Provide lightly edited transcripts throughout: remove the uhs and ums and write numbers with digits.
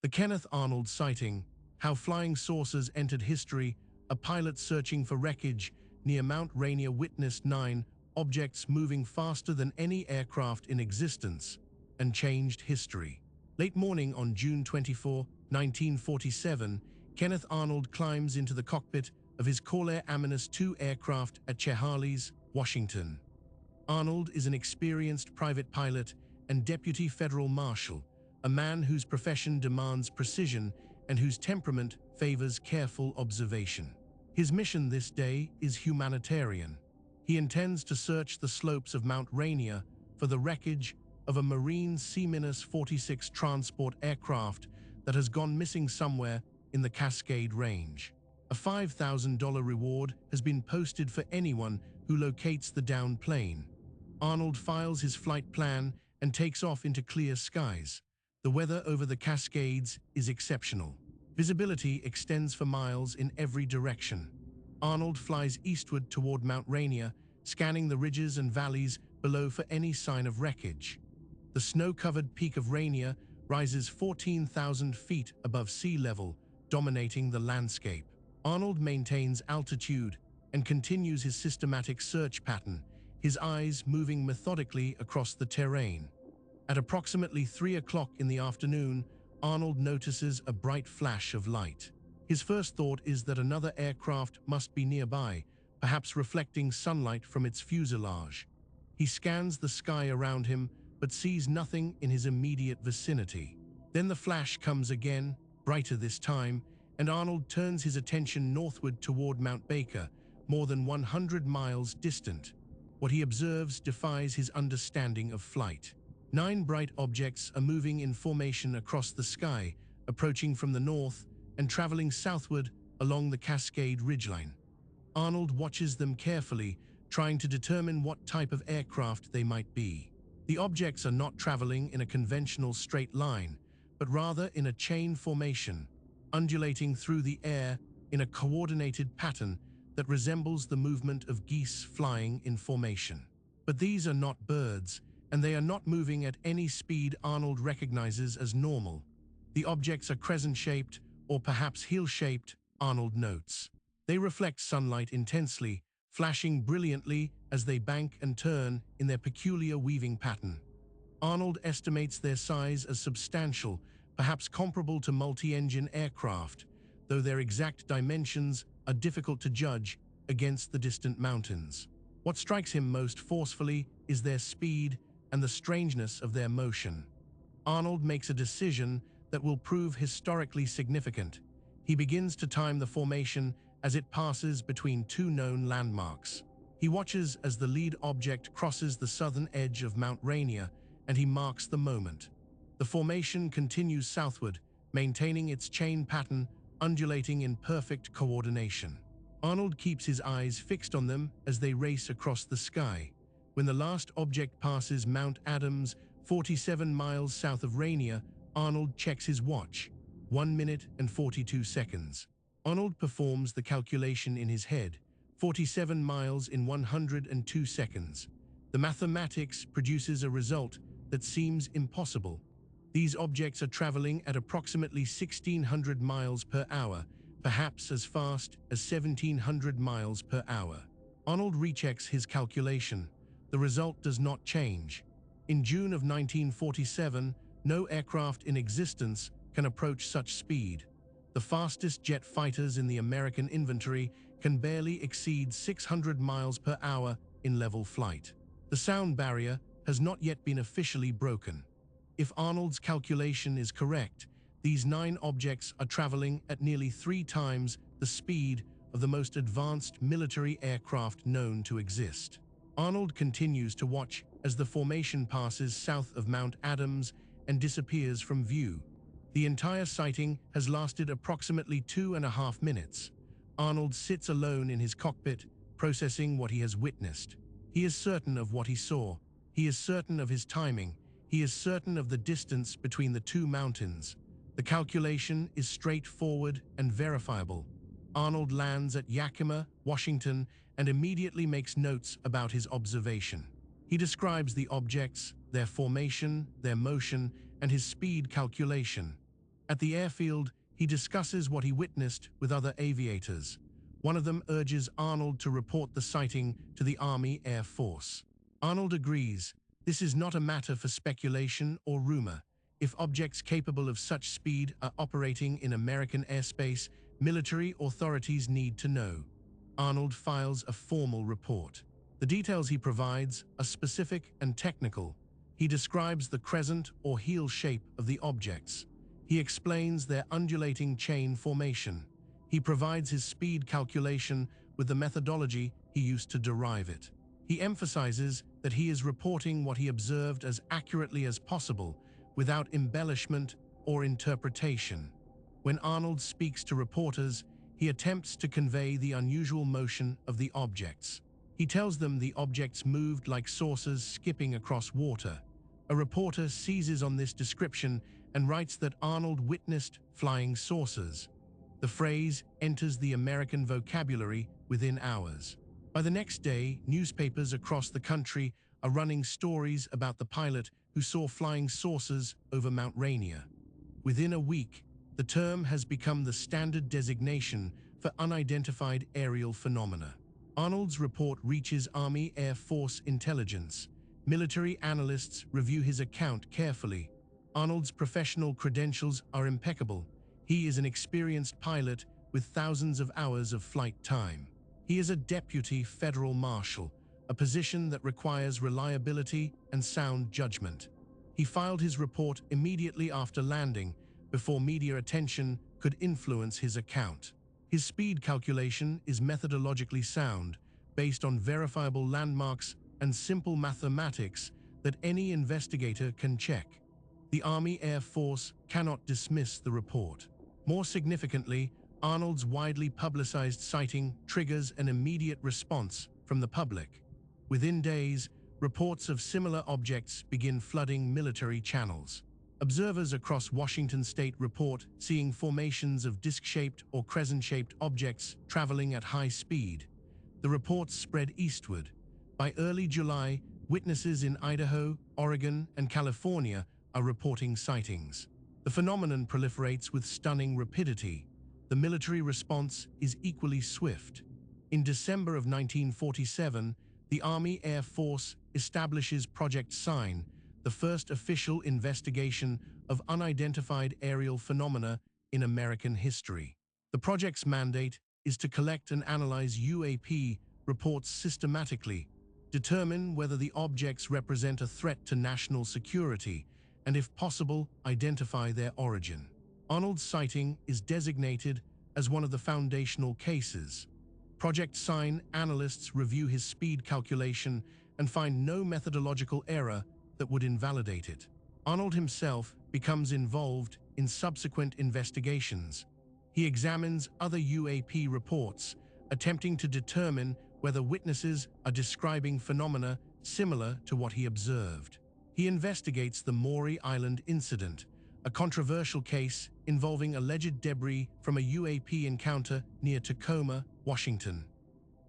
The Kenneth Arnold sighting, how flying saucers entered history, a pilot searching for wreckage near Mount Rainier witnessed 9 objects moving faster than any aircraft in existence, and changed history. Late morning on June 24, 1947, Kenneth Arnold climbs into the cockpit of his Corsair -2 aircraft at Chehalis, Washington. Arnold is an experienced private pilot and deputy federal marshal, a man whose profession demands precision and whose temperament favors careful observation. His mission this day is humanitarian. He intends to search the slopes of Mount Rainier for the wreckage of a Marine C-46 transport aircraft that has gone missing somewhere in the Cascade Range. A $5,000 reward has been posted for anyone who locates the downed plane. Arnold files his flight plan and takes off into clear skies. The weather over the Cascades is exceptional. Visibility extends for miles in every direction. Arnold flies eastward toward Mount Rainier, scanning the ridges and valleys below for any sign of wreckage. The snow-covered peak of Rainier rises 14,000 feet above sea level, dominating the landscape. Arnold maintains altitude and continues his systematic search pattern, his eyes moving methodically across the terrain. At approximately 3 o'clock in the afternoon, Arnold notices a bright flash of light. His first thought is that another aircraft must be nearby, perhaps reflecting sunlight from its fuselage. He scans the sky around him, but sees nothing in his immediate vicinity. Then the flash comes again, brighter this time, and Arnold turns his attention northward toward Mount Baker, more than 100 miles distant. What he observes defies his understanding of flight. 9 bright objects are moving in formation across the sky, approaching from the north and traveling southward along the Cascade ridgeline. Arnold watches them carefully, trying to determine what type of aircraft they might be. The objects are not traveling in a conventional straight line, but rather in a chain formation, undulating through the air in a coordinated pattern that resembles the movement of geese flying in formation. But these are not birds, and they are not moving at any speed Arnold recognizes as normal. The objects are crescent-shaped, or perhaps heel-shaped, Arnold notes. They reflect sunlight intensely, flashing brilliantly as they bank and turn in their peculiar weaving pattern. Arnold estimates their size as substantial, perhaps comparable to multi-engine aircraft, though their exact dimensions are difficult to judge against the distant mountains. What strikes him most forcefully is their speed and the strangeness of their motion. Arnold makes a decision that will prove historically significant. He begins to time the formation as it passes between 2 known landmarks. He watches as the lead object crosses the southern edge of Mount Rainier, and he marks the moment. The formation continues southward, maintaining its chain pattern, undulating in perfect coordination. Arnold keeps his eyes fixed on them as they race across the sky. When the last object passes Mount Adams, 47 miles south of Rainier, Arnold checks his watch. 1 minute and 42 seconds. Arnold performs the calculation in his head. 47 miles in 102 seconds. The mathematics produces a result that seems impossible. These objects are traveling at approximately 1,600 miles per hour, perhaps as fast as 1,700 miles per hour. Arnold rechecks his calculation. The result does not change. In June of 1947, no aircraft in existence can approach such speed. The fastest jet fighters in the American inventory can barely exceed 600 miles per hour in level flight. The sound barrier has not yet been officially broken. If Arnold's calculation is correct, these 9 objects are traveling at nearly 3 times the speed of the most advanced military aircraft known to exist. Arnold continues to watch as the formation passes south of Mount Adams and disappears from view. The entire sighting has lasted approximately 2.5 minutes. Arnold sits alone in his cockpit, processing what he has witnessed. He is certain of what he saw. He is certain of his timing. He is certain of the distance between the 2 mountains. The calculation is straightforward and verifiable. Arnold lands at Yakima, Washington, and immediately makes notes about his observation. He describes the objects, their formation, their motion, and his speed calculation. At the airfield, he discusses what he witnessed with other aviators. One of them urges Arnold to report the sighting to the Army Air Force. Arnold agrees. This is not a matter for speculation or rumor. If objects capable of such speed are operating in American airspace, military authorities need to know. Arnold files a formal report. The details he provides are specific and technical. He describes the crescent or heel shape of the objects. He explains their undulating chain formation. He provides his speed calculation with the methodology he used to derive it. He emphasizes that he is reporting what he observed as accurately as possible, without embellishment or interpretation. When Arnold speaks to reporters, he attempts to convey the unusual motion of the objects. He tells them the objects moved like saucers skipping across water. A reporter seizes on this description and writes that Arnold witnessed flying saucers. The phrase enters the American vocabulary within hours. By the next day, newspapers across the country are running stories about the pilot who saw flying saucers over Mount Rainier. Within a week, the term has become the standard designation for unidentified aerial phenomena. Arnold's report reaches Army Air Force intelligence. Military analysts review his account carefully. Arnold's professional credentials are impeccable. He is an experienced pilot with thousands of hours of flight time. He is a deputy federal marshal, a position that requires reliability and sound judgment. He filed his report immediately after landing, before media attention could influence his account. His speed calculation is methodologically sound, based on verifiable landmarks and simple mathematics that any investigator can check. The Army Air Force cannot dismiss the report. More significantly, Arnold's widely publicized sighting triggers an immediate response from the public. Within days, reports of similar objects begin flooding military channels. Observers across Washington state report seeing formations of disc-shaped or crescent-shaped objects traveling at high speed. The reports spread eastward. By early July, witnesses in Idaho, Oregon, and California are reporting sightings. The phenomenon proliferates with stunning rapidity. The military response is equally swift. In December of 1947, the Army Air Force establishes Project Sign, the first official investigation of unidentified aerial phenomena in American history. The project's mandate is to collect and analyze UAP reports systematically, determine whether the objects represent a threat to national security, and if possible, identify their origin. Arnold's sighting is designated as one of the foundational cases. Project Sign analysts review his speed calculation and find no methodological error that would invalidate it. Arnold himself becomes involved in subsequent investigations. He examines other UAP reports, attempting to determine whether witnesses are describing phenomena similar to what he observed. He investigates the Maury Island incident, a controversial case involving alleged debris from a UAP encounter near Tacoma, Washington.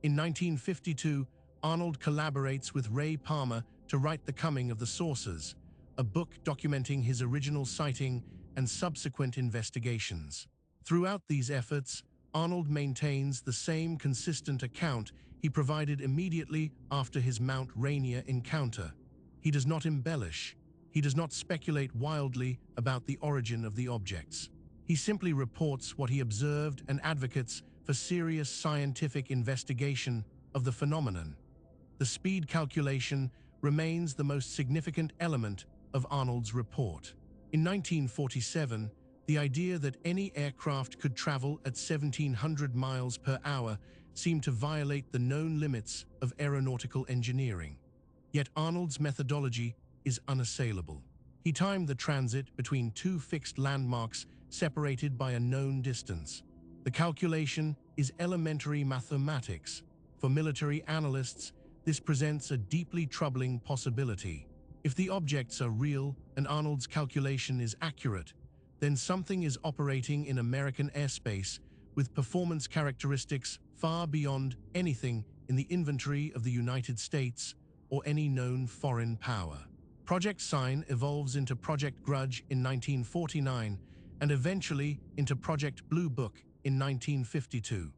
In 1952, Arnold collaborates with Ray Palmer to write The Coming of the Saucers, a book documenting his original sighting and subsequent investigations. Throughout these efforts, Arnold maintains the same consistent account he provided immediately after his Mount Rainier encounter. He does not embellish. He does not speculate wildly about the origin of the objects. He simply reports what he observed and advocates for serious scientific investigation of the phenomenon. The speed calculation remains the most significant element of Arnold's report. In 1947, the idea that any aircraft could travel at 1,700 miles per hour seemed to violate the known limits of aeronautical engineering. Yet Arnold's methodology is unassailable. He timed the transit between two fixed landmarks separated by a known distance. The calculation is elementary mathematics. For military analysts, this presents a deeply troubling possibility. If the objects are real and Arnold's calculation is accurate, then something is operating in American airspace with performance characteristics far beyond anything in the inventory of the United States or any known foreign power. Project Sign evolves into Project Grudge in 1949 and eventually into Project Blue Book in 1952.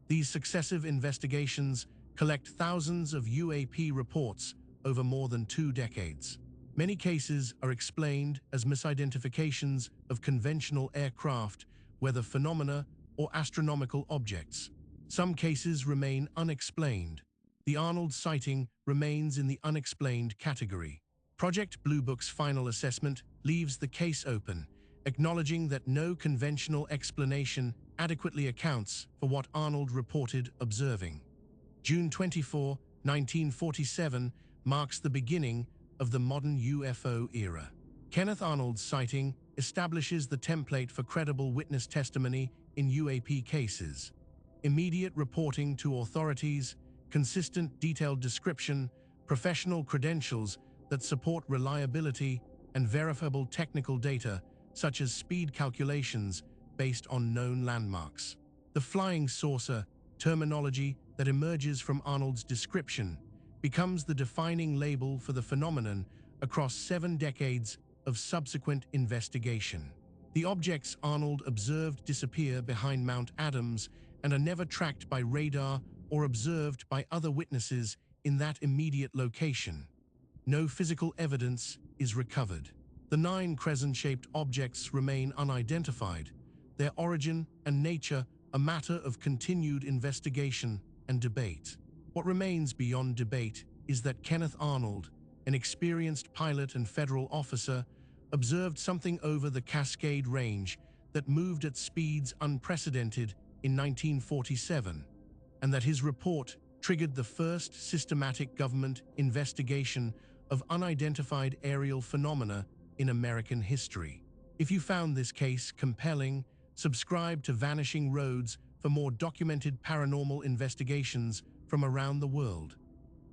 These successive investigations collect thousands of UAP reports over more than 2 decades. Many cases are explained as misidentifications of conventional aircraft, weather phenomena, or astronomical objects. Some cases remain unexplained. The Arnold sighting remains in the unexplained category. Project Blue Book's final assessment leaves the case open, acknowledging that no conventional explanation adequately accounts for what Arnold reported observing. June 24, 1947, marks the beginning of the modern UFO era. Kenneth Arnold's sighting establishes the template for credible witness testimony in UAP cases. Immediate reporting to authorities, consistent detailed description, professional credentials that support reliability, and verifiable technical data, such as speed calculations based on known landmarks. The flying saucer terminology that emerges from Arnold's description becomes the defining label for the phenomenon across 7 decades of subsequent investigation. The objects Arnold observed disappear behind Mount Adams and are never tracked by radar or observed by other witnesses in that immediate location. No physical evidence is recovered. The 9 crescent-shaped objects remain unidentified, their origin and nature a matter of continued investigation and debate. What remains beyond debate is that Kenneth Arnold, an experienced pilot and federal officer, observed something over the Cascade Range that moved at speeds unprecedented in 1947, and that his report triggered the first systematic government investigation of unidentified aerial phenomena in American history. If you found this case compelling, subscribe to Vanishing Roads for more documented paranormal investigations from around the world.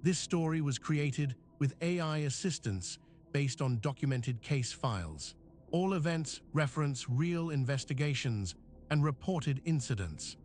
This story was created with AI assistance based on documented case files. All events reference real investigations and reported incidents.